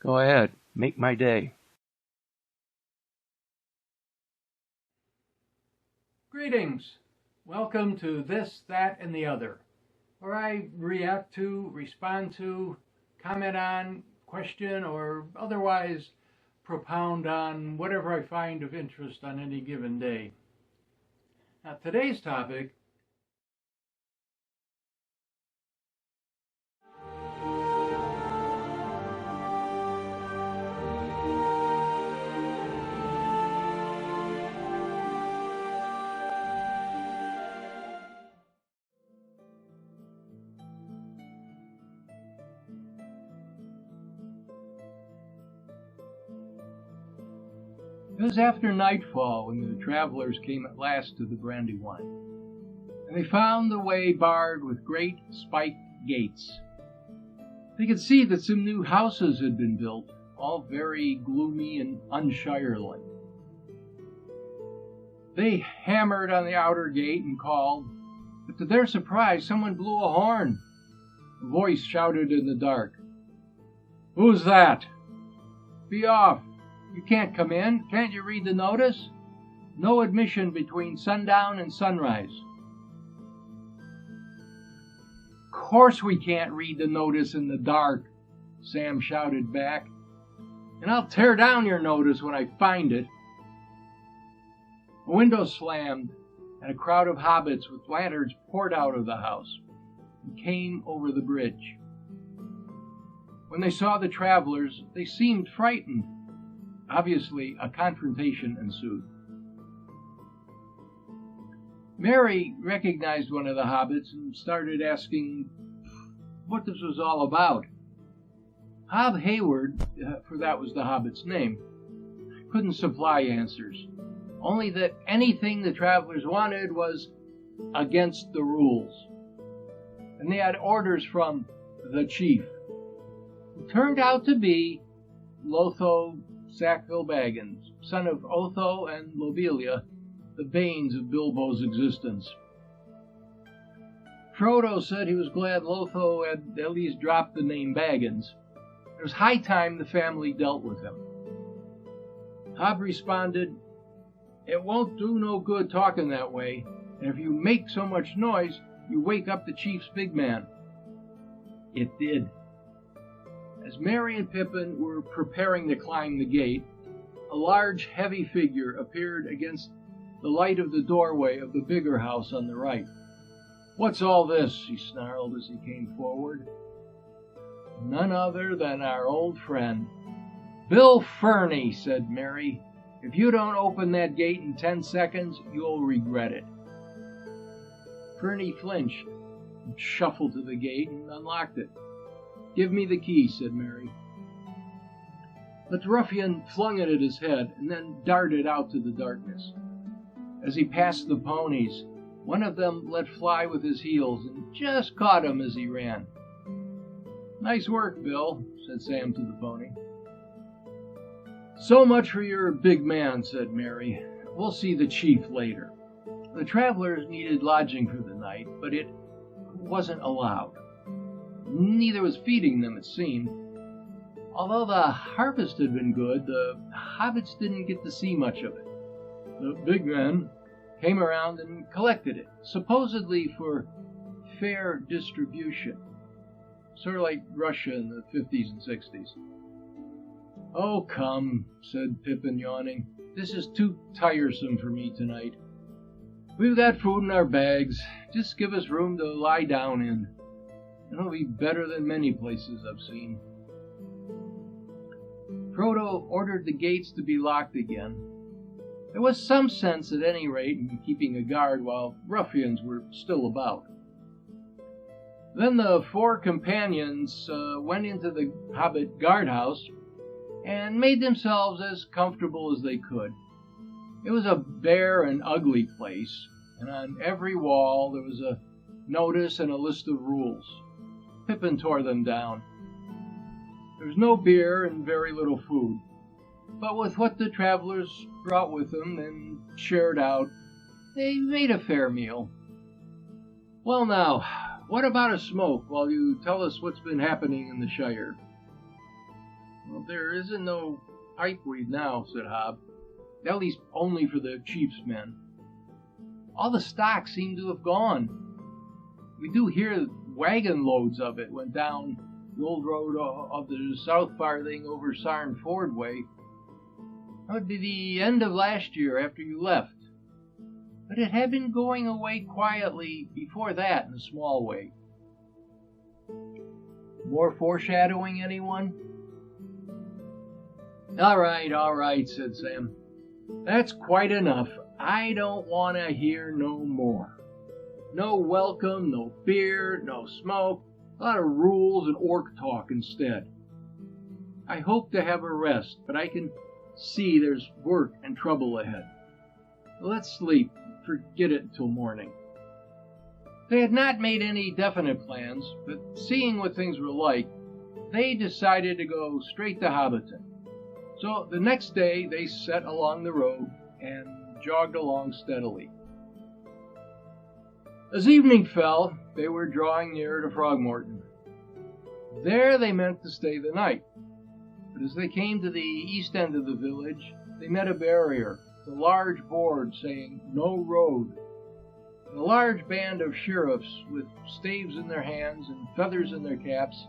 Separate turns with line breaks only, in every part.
Go ahead, make my day.
Greetings. Welcome to This, That, and the Other, where I react to, respond to, comment on, question, or otherwise propound on whatever I find of interest on any given day. Now, today's topic It was after nightfall when the travelers came at last to the Brandywine, and they found the way barred with great spiked gates. They could see that some new houses had been built, all very gloomy and unshire-like. They hammered on the outer gate and called, but to their surprise, someone blew a horn. A voice shouted in the dark, "Who's that? Be off! You can't come in. Can't you read the notice? No admission between sundown and sunrise." "Of course we can't read the notice in the dark," Sam shouted back. "And I'll tear down your notice when I find it." A window slammed, and a crowd of hobbits with lanterns poured out of the house and came over the bridge. When they saw the travelers, they seemed frightened. Obviously, a confrontation ensued. Mary recognized one of the hobbits and started asking what this was all about. Hob Hayward, for that was the hobbit's name, couldn't supply answers, only that anything the travelers wanted was against the rules. And they had orders from the chief, who turned out to be Lotho Sackville Baggins, son of Otho and Lobelia, the banes of Bilbo's existence. Frodo said he was glad Lotho had at least dropped the name Baggins. It was high time the family dealt with him. Hob responded, "It won't do no good talking that way, and if you make so much noise, you wake up the chief's big man." It did. As Merry and Pippin were preparing to climb the gate, a large, heavy figure appeared against the light of the doorway of the bigger house on the right. "What's all this?" he snarled as he came forward. "None other than our old friend, Bill Ferny," said Merry. "If you don't open that gate in 10 seconds, you'll regret it." Ferny flinched and shuffled to the gate and unlocked it. "Give me the key," said Merry. But the ruffian flung it at his head and then darted out to the darkness. As he passed the ponies, one of them let fly with his heels and just caught him as he ran. "Nice work, Bill," said Sam to the pony. "So much for your big man," said Merry. "We'll see the chief later." The travelers needed lodging for the night, but it wasn't allowed. Neither was feeding them, it seemed. Although the harvest had been good, the hobbits didn't get to see much of it. The big men came around and collected it, supposedly for fair distribution, sort of like Russia in the 50s and 60s. "Oh, come," said Pippin, yawning. "This is too tiresome for me tonight. We've got food in our bags. Just give us room to lie down in. It'll be better than many places I've seen." Frodo ordered the gates to be locked again. There was some sense, at any rate, in keeping a guard while ruffians were still about. Then the 4 companions went into the hobbit guardhouse and made themselves as comfortable as they could. It was a bare and ugly place, and on every wall there was a notice and a list of rules. Pippin tore them down. There was no beer and very little food, but with what the travelers brought with them and shared out, they made a fair meal. "Well now, what about a smoke while you tell us what's been happening in the Shire?" Well, there isn't no pipeweed now, said Hob. At least only for the chief's men. All the stock seemed to have gone. We do hear wagon loads of it went down the old road of the South Farthing over Sarn Ford way. That would be the end of last year after you left. But it had been going away quietly before that in a small way. More foreshadowing, anyone? All right, said Sam. That's quite enough. I don't want to hear no more. No welcome, no beer, no smoke, a lot of rules and orc talk instead. I hope to have a rest, but I can see there's work and trouble ahead. Let's sleep. Forget it until morning. They had not made any definite plans, but seeing what things were like, they decided to go straight to Hobbiton. So the next day they set along the road and jogged along steadily. As evening fell, they were drawing near to Frogmorton. There they meant to stay the night, but as they came to the east end of the village, they met a barrier, a large board saying, "No road." A large band of sheriffs with staves in their hands and feathers in their caps,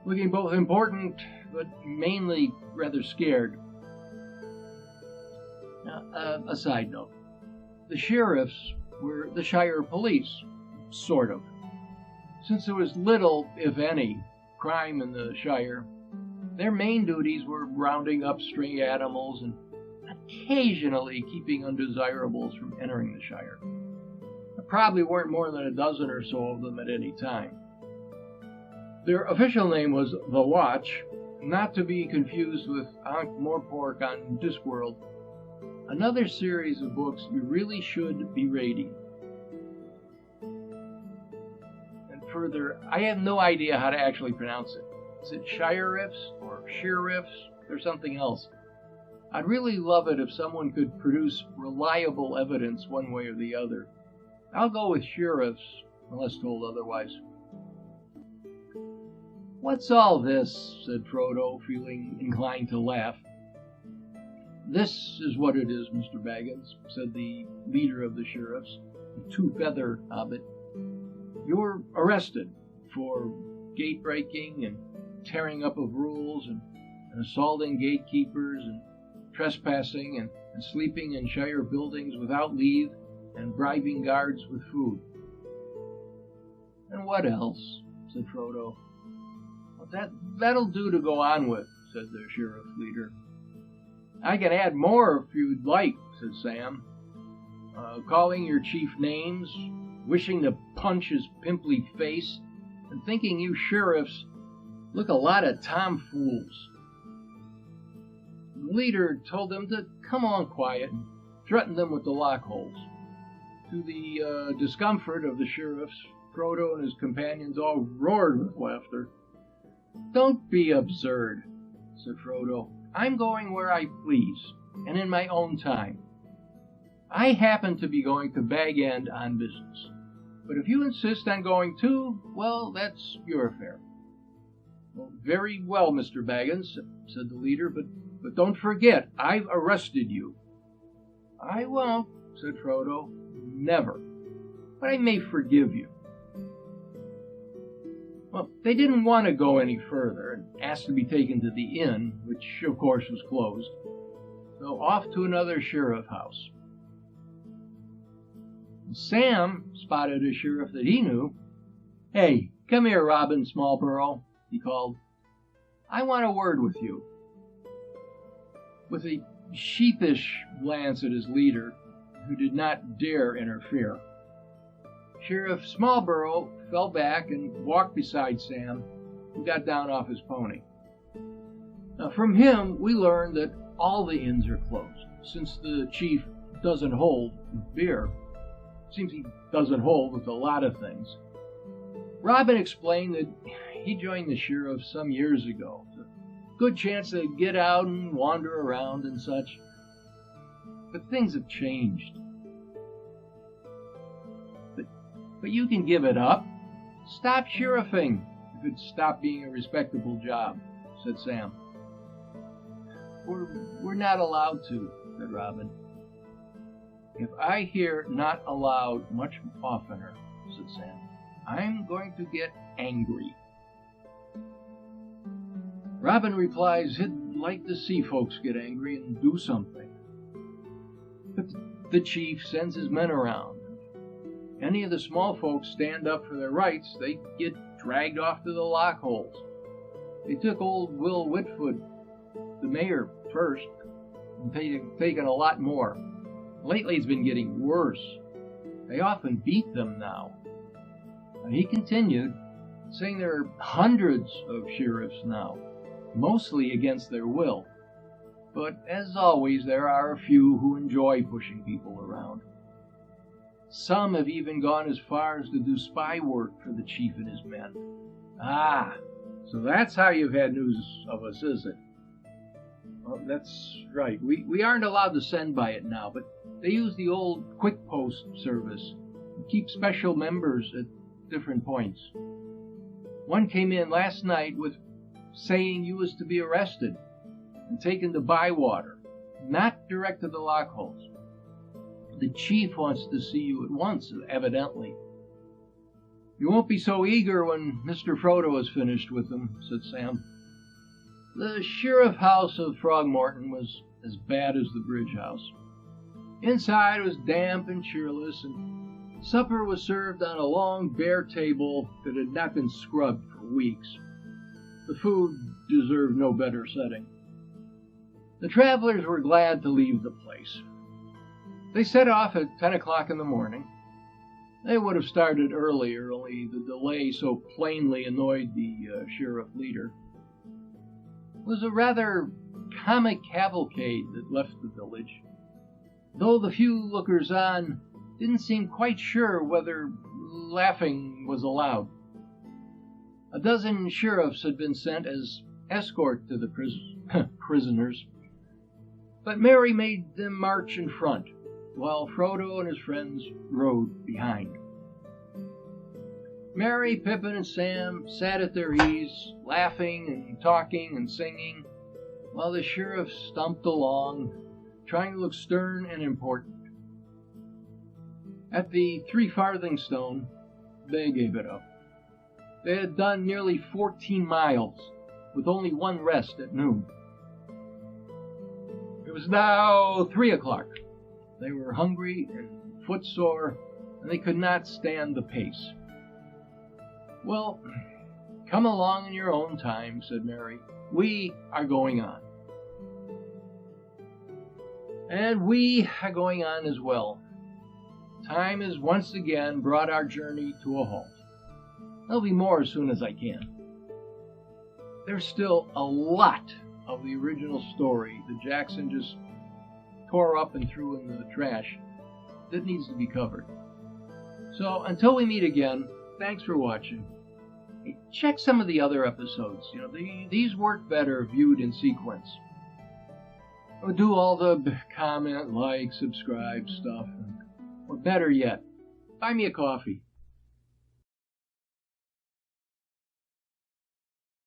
looking both important but mainly rather scared. Now, a side note. The sheriffs were the Shire police, sort of. Since there was little, if any, crime in the Shire, their main duties were rounding up stray animals and occasionally keeping undesirables from entering the Shire. There probably weren't more than a dozen or so of them at any time. Their official name was The Watch, not to be confused with Ankh-Morpork on Discworld, another series of books you really should be reading. And further, I have no idea how to actually pronounce it. Is it Sheriffs or Sheriffs or something else? I'd really love it if someone could produce reliable evidence one way or the other. I'll go with sheriffs, unless told otherwise. What's all this? Said Frodo, feeling inclined to laugh. This is what it is, Mr. Baggins, said the leader of the sheriffs, the two-feather hobbit. You're arrested for gate breaking and tearing up of rules and assaulting gatekeepers and trespassing and sleeping in Shire buildings without leave and bribing guards with food. And what else? Said Frodo. Well, that'll do to go on with, said the sheriff leader. I can add more if you'd like, said Sam. Calling your chief names, wishing to punch his pimply face, and thinking you sheriffs look a lot of tomfools. The leader told them to come on quiet and threatened them with the lockholes. To the discomfort of the sheriffs, Frodo and his companions all roared with laughter. Don't be absurd, said Frodo. I'm going where I please, and in my own time. I happen to be going to Bag End on business. But if you insist on going too, well, that's your affair. Well, very well, Mr. Baggins, said the leader, but don't forget, I've arrested you. I won't, said Frodo. Never. But I may forgive you. Well, they didn't want to go any further and asked to be taken to the inn, which of course was closed. So off to another sheriff house. Sam spotted a sheriff that he knew. Hey, come here, Robin Smallborough, he called. I want a word with you. With a sheepish glance at his leader, who did not dare interfere, Sheriff Smallborough fell back and walked beside Sam, who got down off his pony. Now, from him, we learned that all the inns are closed, since the chief doesn't hold with beer. Seems he doesn't hold with a lot of things. Robin explained that he joined the sheriff some years ago. It's a good chance to get out and wander around and such. But things have changed. But you can give it up. Stop sheriffing if it stopped being a respectable job, said Sam. We're not allowed to, said Robin. If I hear not allowed much oftener, said Sam, I'm going to get angry. Robin replies he'd like to see folks get angry and do something. But the chief sends his men around. Any of the small folks stand up for their rights, they get dragged off to the lock holes. They took old Will Whitfoot, the mayor, first, and taken a lot more. Lately it's been getting worse. They often beat them now. And he continued, saying there are hundreds of sheriffs now, mostly against their will. But as always, there are a few who enjoy pushing people around. Some have even gone as far as to do spy work for the chief and his men. Ah, so that's how you've had news of us, is it? Well, that's right. We aren't allowed to send by it now, but they use the old quick post service and keep special members at different points. One came in last night with saying you was to be arrested and taken to Bywater, not direct to the lock holes. The chief wants to see you at once, evidently. You won't be so eager when Mr. Frodo is finished with them, said Sam. The sheriff house of Throgmorton was as bad as the bridge house. Inside was damp and cheerless, and supper was served on a long bare table that had not been scrubbed for weeks. The food deserved no better setting. The travelers were glad to leave the place. They set off at 10 o'clock in the morning. They would have started earlier, only the delay so plainly annoyed the sheriff leader. It was a rather comic cavalcade that left the village, though the few lookers-on didn't seem quite sure whether laughing was allowed. A dozen sheriffs had been sent as escort to the prisoners, but Mary made them march in front, while Frodo and his friends rode behind. Merry, Pippin, and Sam sat at their ease, laughing and talking and singing, while the sheriff stumped along, trying to look stern and important. At the 3 farthing stone, they gave it up. They had done nearly 14 miles, with only one rest at noon. It was now 3 o'clock. They were hungry and footsore, and they could not stand the pace. Well, come along in your own time, said Mary. We are going on. And we are going on as well. Time has once again brought our journey to a halt. There'll be more as soon as I can. There's still a lot of the original story that Jackson just tore up and threw in the trash that needs to be covered. So until we meet again, thanks for watching. Hey, check some of the other episodes. These work better viewed in sequence. Do all the comment, like, subscribe stuff, or better yet, buy me a coffee.